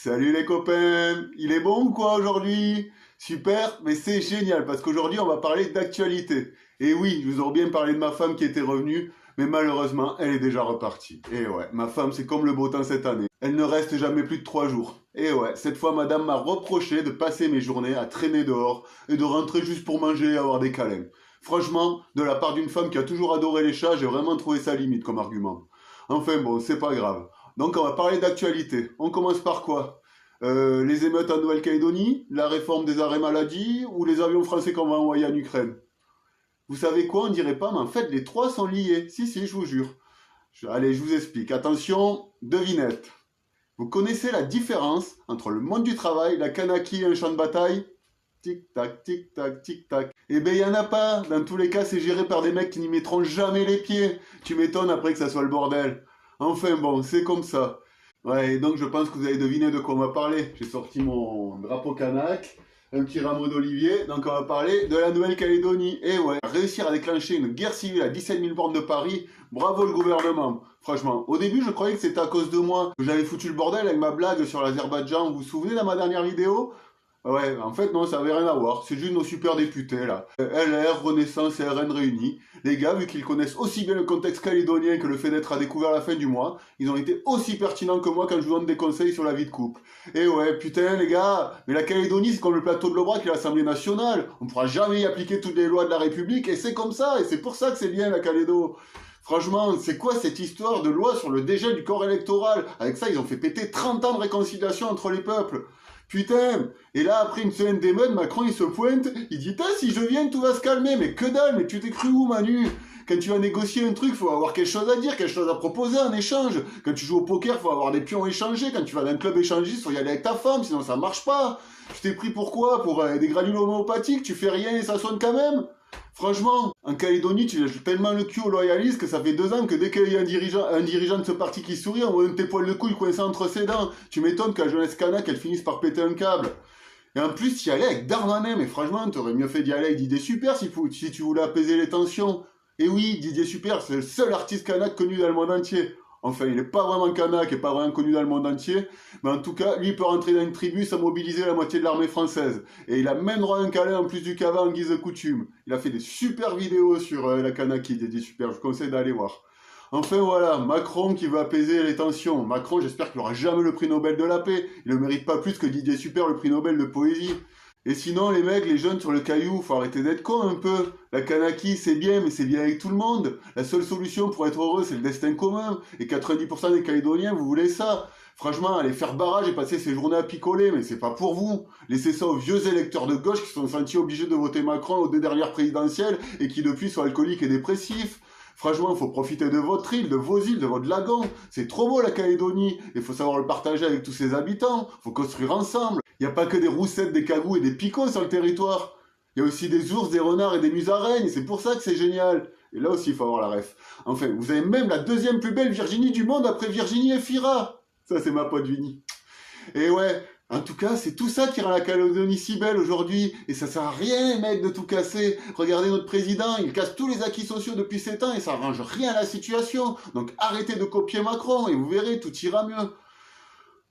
Salut les copains, il est bon ou quoi aujourd'hui? Super, mais c'est génial parce qu'aujourd'hui on va parler d'actualité. Et oui, je vous aurais bien parlé de ma femme qui était revenue, mais malheureusement elle est déjà repartie. Et ouais, ma femme c'est comme le beau temps cette année. Elle ne reste jamais plus de 3 jours. Et ouais, cette fois madame m'a reproché de passer mes journées à traîner dehors et de rentrer juste pour manger et avoir des câlins. Franchement, de la part d'une femme qui a toujours adoré les chats, j'ai vraiment trouvé ça limite comme argument. Enfin bon, c'est pas grave. Donc on va parler d'actualité. On commence par quoi? Les émeutes en Nouvelle-Calédonie, la réforme des arrêts maladie ou les avions français qu'on va envoyer en Ukraine? Vous savez quoi? On dirait pas, mais en fait les trois sont liés. Si, si, je vous jure. Allez, je vous explique. Attention, devinette. Vous connaissez la différence entre le monde du travail, la Kanaki et un champ de bataille? Tic-tac, tic-tac, tic-tac. Eh ben, y en a pas. Dans tous les cas, c'est géré par des mecs qui n'y mettront jamais les pieds. Tu m'étonnes après que ça soit le bordel. Enfin bon, c'est comme ça. Ouais, et donc je pense que vous avez deviné de quoi on va parler. J'ai sorti mon drapeau kanak, un petit rameau d'olivier, donc on va parler de la Nouvelle-Calédonie. Et ouais, réussir à déclencher une guerre civile à 17 000 bornes de Paris, bravo le gouvernement. Franchement, au début je croyais que c'était à cause de moi que j'avais foutu le bordel avec ma blague sur l'Azerbaïdjan. Vous vous souvenez dans ma dernière vidéo? Ouais, en fait, non, ça avait rien à voir. C'est juste nos super députés, là. LR, Renaissance et RN réunis. Les gars, vu qu'ils connaissent aussi bien le contexte calédonien que le fait d'être à découvert à la fin du mois, ils ont été aussi pertinents que moi quand je vous donne des conseils sur la vie de couple. Et ouais, putain, les gars, mais la Calédonie, c'est comme le plateau de l'Aubrac et l'Assemblée nationale. On pourra jamais y appliquer toutes les lois de la République, et c'est comme ça, et c'est pour ça que c'est bien, la Calédo. Franchement, c'est quoi cette histoire de loi sur le dégel du corps électoral? Avec ça, ils ont fait péter 30 ans de réconciliation entre les peuples. Putain! Et là, après une semaine d'émeute, Macron, il se pointe, il dit, tain, si je viens, tout va se calmer. Mais que dalle, mais tu t'es cru où, Manu? Quand tu vas négocier un truc, faut avoir quelque chose à dire, quelque chose à proposer en échange. Quand tu joues au poker, faut avoir des pions échangés. Quand tu vas dans un club échangiste, faut y aller avec ta femme, sinon ça marche pas. Tu t'es pris pour quoi? Pour des granules homéopathiques? Tu fais rien et ça sonne quand même? Franchement, en Calédonie, tu lâches tellement le cul aux loyalistes que ça fait 2 ans que dès qu'il y a un dirigeant de ce parti qui sourit, on voit un de tes poils de couille coincés entre ses dents. Tu m'étonnes qu'à jeunesse Canac, elle finisse par péter un câble. Et en plus, tu y allais avec Darmanin, mais franchement, t'aurais mieux fait d'y aller avec Didier Super si tu voulais apaiser les tensions. Et oui, Didier Super, c'est le seul artiste kanak connu dans le monde entier. Enfin, il n'est pas vraiment kanak et pas vraiment connu dans le monde entier, mais en tout cas, lui il peut rentrer dans une tribu sans mobiliser la moitié de l'armée française. Et il a même droit à un câlin en plus du cava en guise de coutume. Il a fait des super vidéos sur la Kanaki, Didier Super, je vous conseille d'aller voir. Enfin voilà, Macron qui veut apaiser les tensions. Macron, j'espère qu'il n'aura jamais le prix Nobel de la paix. Il ne mérite pas plus que Didier Super le prix Nobel de poésie. Et sinon, les mecs, les jeunes sur le caillou, faut arrêter d'être cons un peu. La Kanaki, c'est bien, mais c'est bien avec tout le monde. La seule solution pour être heureux, c'est le destin commun. Et 90% des Calédoniens, vous voulez ça. Franchement, aller faire barrage et passer ses journées à picoler, mais c'est pas pour vous. Laissez ça aux vieux électeurs de gauche qui se sont sentis obligés de voter Macron aux 2 dernières présidentielles et qui depuis sont alcooliques et dépressifs. Franchement, il faut profiter de votre île, de vos îles, de votre lagon. C'est trop beau la Calédonie. Il faut savoir le partager avec tous ses habitants. Il faut construire ensemble. Il n'y a pas que des roussettes, des cagous et des picots sur le territoire. Il y a aussi des ours, des renards et des musaraignes. C'est pour ça que c'est génial. Et là aussi, il faut avoir la ref. Enfin, vous avez même la deuxième plus belle Virginie du monde après Virginie et Fira. Ça, c'est ma pote Vinny. Et ouais, en tout cas, c'est tout ça qui rend la Calédonie si belle aujourd'hui. Et ça sert à rien, les mecs, de tout casser. Regardez notre président, il casse tous les acquis sociaux depuis 7 ans et ça arrange rien à la situation. Donc arrêtez de copier Macron et vous verrez, tout ira mieux.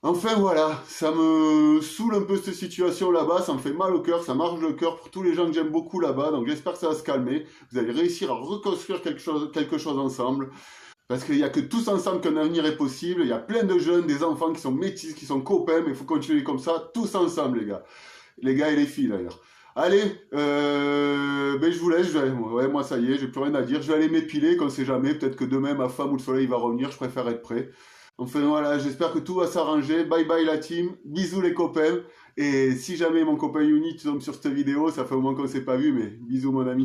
Enfin voilà, ça me saoule un peu cette situation là-bas, ça me fait mal au cœur, ça marche le cœur pour tous les gens que j'aime beaucoup là-bas, donc j'espère que ça va se calmer. Vous allez réussir à reconstruire quelque chose ensemble. Parce qu'il n'y a que tous ensemble qu'un avenir est possible. Il y a plein de jeunes, des enfants qui sont métis, qui sont copains, mais il faut continuer comme ça, tous ensemble, les gars. Les gars et les filles, d'ailleurs. Allez, ben je vous laisse. Ouais, moi, ça y est, j'ai plus rien à dire. Je vais aller m'épiler, qu'on sait jamais. Peut-être que demain, ma femme ou le soleil va revenir. Je préfère être prêt. Enfin, voilà, j'espère que tout va s'arranger. Bye bye, la team. Bisous, les copains. Et si jamais mon copain Uni tombe sur cette vidéo, ça fait au moins qu'on ne s'est pas vu, mais bisous, mon ami.